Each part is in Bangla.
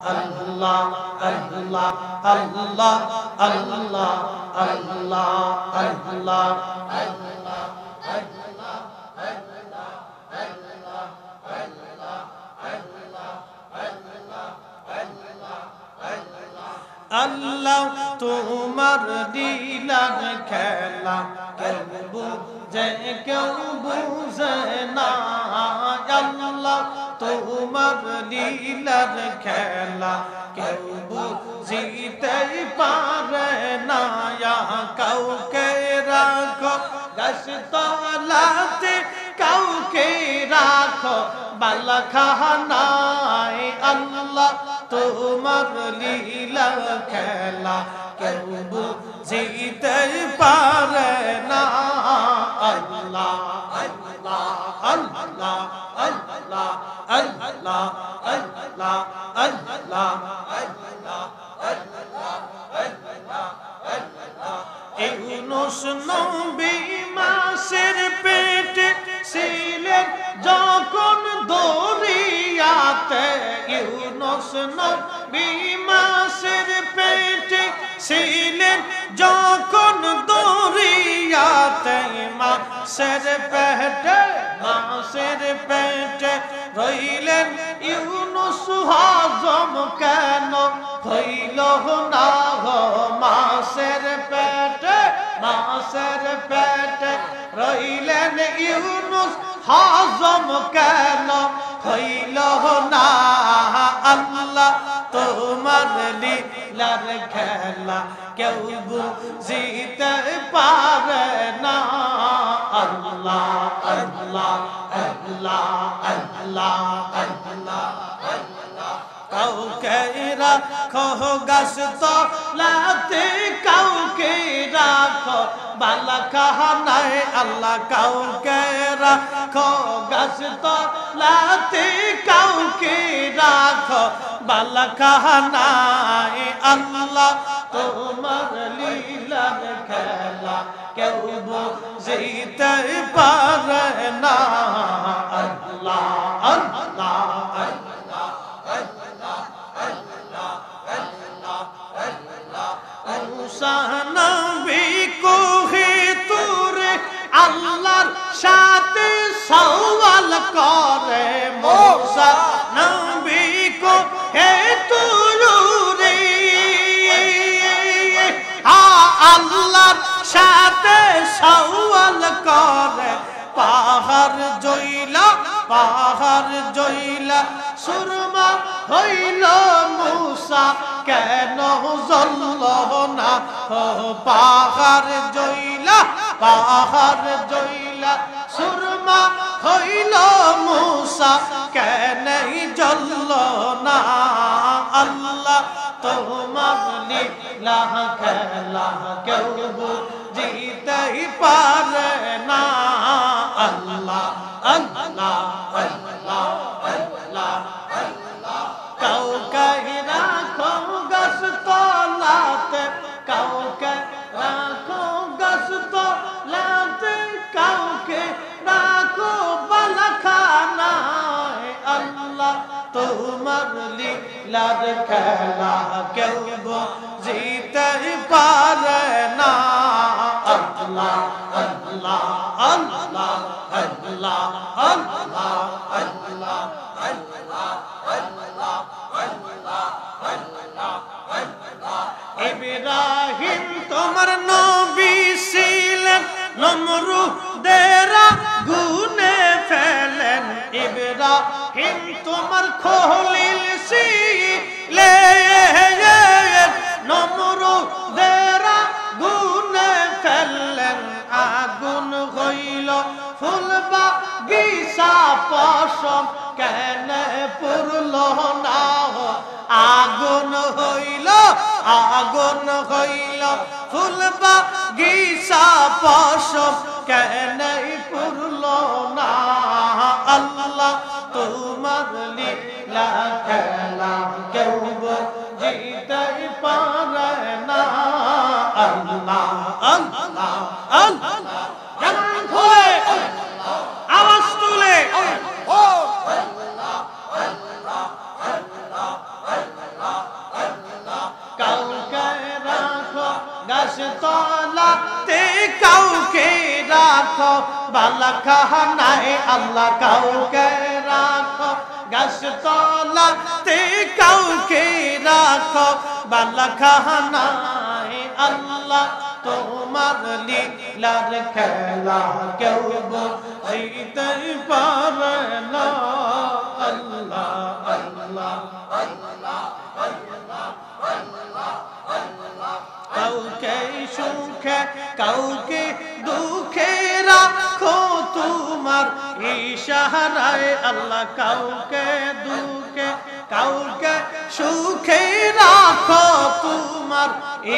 Allah, Allah, Allah, Allah, Allah, Allah, Allah তোমার লীলার খেলা কেউ বুঝে কেউ বুঝে না আল্লাহ তোমার লীলার খেলা কেউ বুঝিতে পারে না কাউকে রাখো গাছতলাতে কাউকে রাখো বালাখানায় আল্লাহ তোমার লীলা খেলা কেউ বুঝিতে পারে না আল্লাহ আল্লাহ আল্লাহ আল্লাহ আল্লাহ আল্লাহ আল্লাহ ইউনুস নবী মাছের পেটে ছিলেন যখন দরিয়াতে ইউনুস নবী মাছের পেটে ছিলেন যখন দরিয়াতে মাছের পেটে রইলেন ইউনুস হজম কেন হইল না গো মাছের পেটে রইলেন ইউনুস হজম কেন হইল না আল্লাহ তোমার লীলার খেলা কেউ বুঝিতে পারে না আল্লাহ আল্লাহ আল্লাহ আল্লাহ আল্লাহ কাউকে রাখো গাছতলাতে কাউকে রাখো বালাখানায় আল্লাহ কাউকে রাখো গাছতলাতে কাউকে রাখো বালাখানায় আল্লাহ তোমার লীলার খেলা কেউ বুঝিতে পারে না আল্লাহ আল্লাহ নবী কোহে তুরে আল্লাহর সাথে সওয়াল করে মুসা নবী কোহে তুরে আল্লাহর সাথে সওয়াল করে পাহাড় জইলা সুরমা হইল মুসা কেন জ্বলল না পাহাড় জইলা সুরমা হইল মুসা কেন জ্বলল না আল্লাহ তোমার লীলা খেলা কেউ বুঝিতে পারে না আল্লাহ আল্লাহ আল্লাহ আল্লাহ কাউকে রাখো গাছতলাতে কাউকে রাখো গাছতলাতে কাউকে রাখো বালাখানায় আল্লাহ তোমার লীলার খেলা কেউ বুঝিতে পারে না আল্লাহ আল্লাহ আল্লাহ আল্লাহ আল্লাহ আল্লাহ ইব্রাহিম তোমার নবী ছিলেন নমরুদের আগুনে ফেলেন ইব্রাহিম তোমার খলিল ছিলেন নমরুদের আগুনে ফেললেন আগুন হইল ফুল বাগিচা পশম কেন পুরল না আগুন হইল ফুল বাগিচা পশম কেন পুরল না আল্লাহ তোমার লীলা খেলা কেউ বুঝিতে পারে না আল্লাহ আল্লাহ আল্লাহ জান খুলে আওয়াজ তুলে গাছতলাতে কাউকে রাখো বালাখানায় আল্লাহ কাউকে রাখো গাছতলাতে কাউকে রাখো বালাখানায় আল্লাহ তোমার লীলার খেলা কেউ বুঝিতে পারে না আল্লাহ আল্লাহ কাউকে সুখে কাউকে দুঃখে রাখো তোমার ইশারায় আল্লাহ কাউকে দুঃখে কাউকে সুখে রাখো তোমার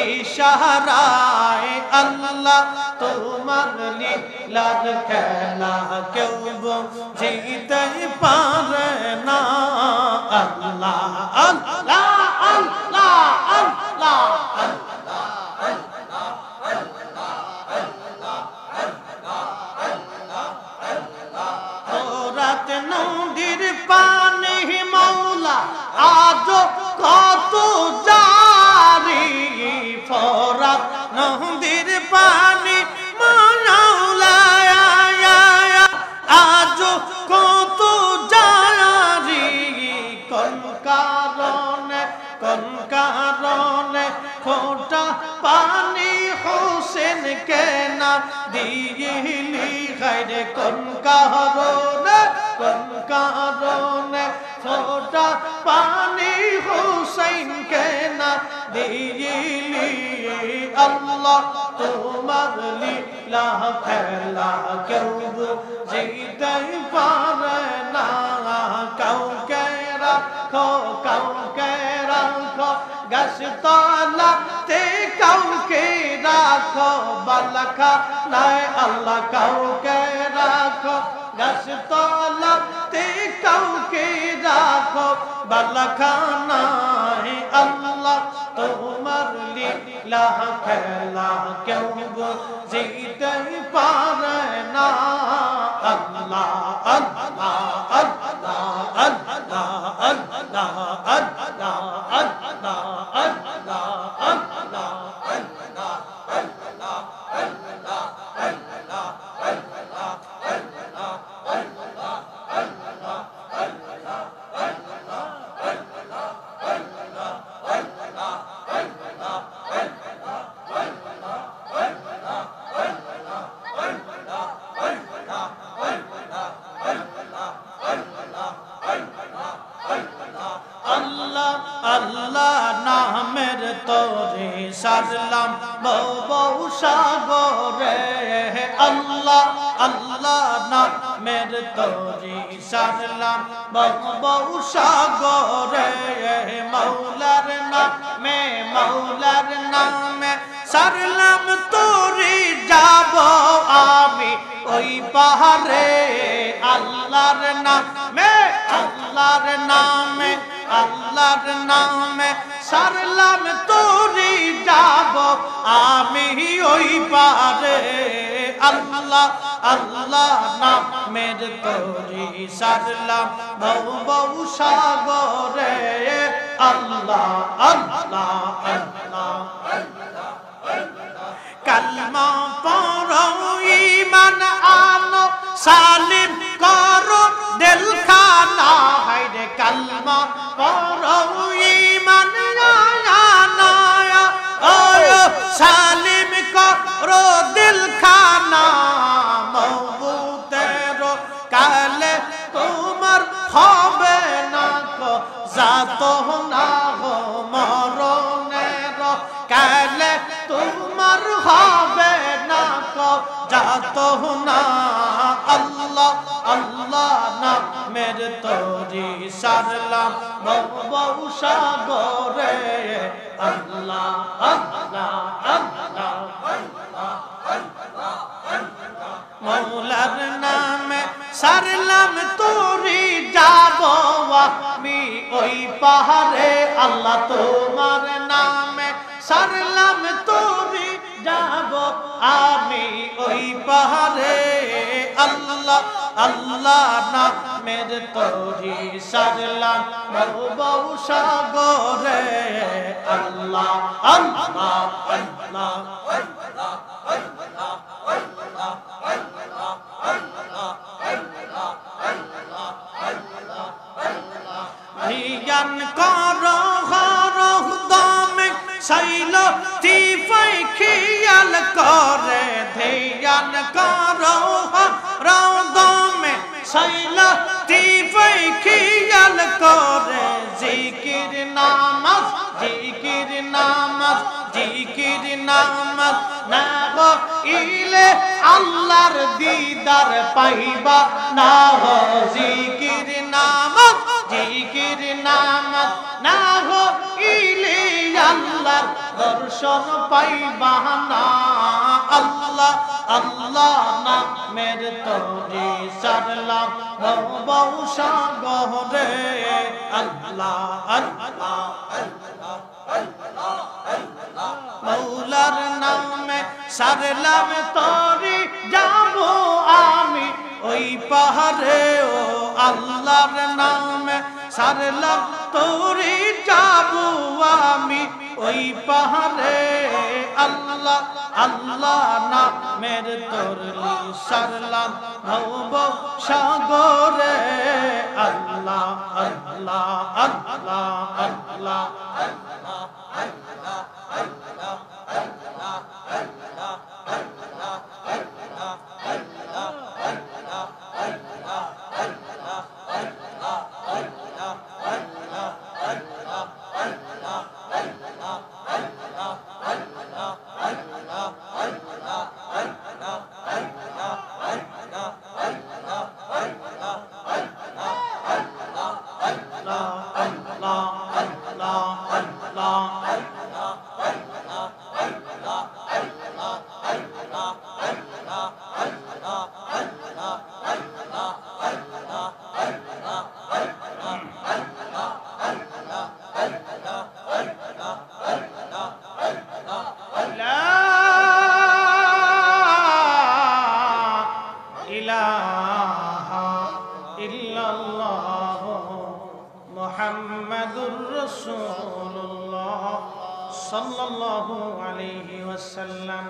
ইশারায় আল্লাহ তোমার লীলার খেলা কেউ বুঝিতে পারে না আল্লাহ আল্লাহ আল্লাহ আল্লাহ নদীর পানি মৌলা আজ কত জারি ফরাত নদীর পানি মৌলা আজ কত জারি কোন কারণে ফোটা পানি হোসেন কেনা দিলি গায়রে কোন কারণে ফোটা পানি হোসেন কেনা দিলি আল্লাহ তোমার লীলা খেলা কেউ বুঝিতে পারে না কাউকে রাখো গাছতলাতে কাউকে রাখো বালাখানায় আল্লাহ কাউকে রাখো গাছতলাতে কাউকে রাখো বালাখানায় আল্লাহ তোমার লীলা খেলা কেউ বুঝিতে পারে না আল্লাহ আল্লাহ আল্লাহ আল্লাহ আল্লাহ আল্লাহ আল্লাহ আল্লাহ আল্লাহ আল্লাহ নামের তোরে সারলাম বহু সাগরে আল্লাহ আল্লাহ নামের তোরে সারলাম বহু সাগরে মৌলার নামে সারলাম তোরে যাব আমি ওই পাহাড়ে আল্লাহর নামে সারলাম তোরে যাব আমি ওই পারে আল্লাহ আল্লাহ নামের তোরে সারলাম বহু সাগরে আল্লাহ আল্লাহ আল্লাহ কালমা পড়ো ঈমান আনো সালিম করো দিলখানা হায়রে কালমা পড়ো ঈমান আনো সালিম করো দিলখানা মওতের কালে তোমার হবে না কো জাত না গো মরণের কালে তোমার হবে না কো জাত না আল্লাহ আল্লাহ নামের তোরে সারলাম বহু সাগরে আল্লাহ আল্লাহ আল্লাহ মৌলার নামে সারলাম তোরে যাব আমি ওই পাহাড়ে আল্লাহ তোমার নামে সারলাম তোরে যাব আমি ওই পাহাড়ে আল্লাহ আল্লাহ নামের তোরে সারলাম বহু সাগরে আল্লাহ আল্লাহ আল্লাহ তিফাই খিয়াল করে ধ্যান করো রদমে সাইলা তিফাই খিয়াল করে জিকির নামাজ জিকির নামাজ জিকির নামাজ না ইলে আল্লাহর দিদার পাইবা না জিকির নামাজ জিকির নামাজ না ইলে আল্লাহর দর্শন পাইবা না আল্লাহ আল্লাহ নামের তরি সারলাম ভব সাগরে আল্লাহ আল্লাহ মৌলার নামে সারলাম তরি যাব আমি ওই পাহাড়ে ও আল্লাহর নামে সারলাম তরি যাব আমি ওই পাহাড়ে আল্লাহ আল্লাহ নামের তরি সারলাম ভব সাগরে আল্লাহ আল্লাহ আল্লাহ আল্লাহ মুহাম্মাদুর রাসূলুল্লাহ সাল্লাল্লাহু আলাইহি ওয়াসাল্লাম।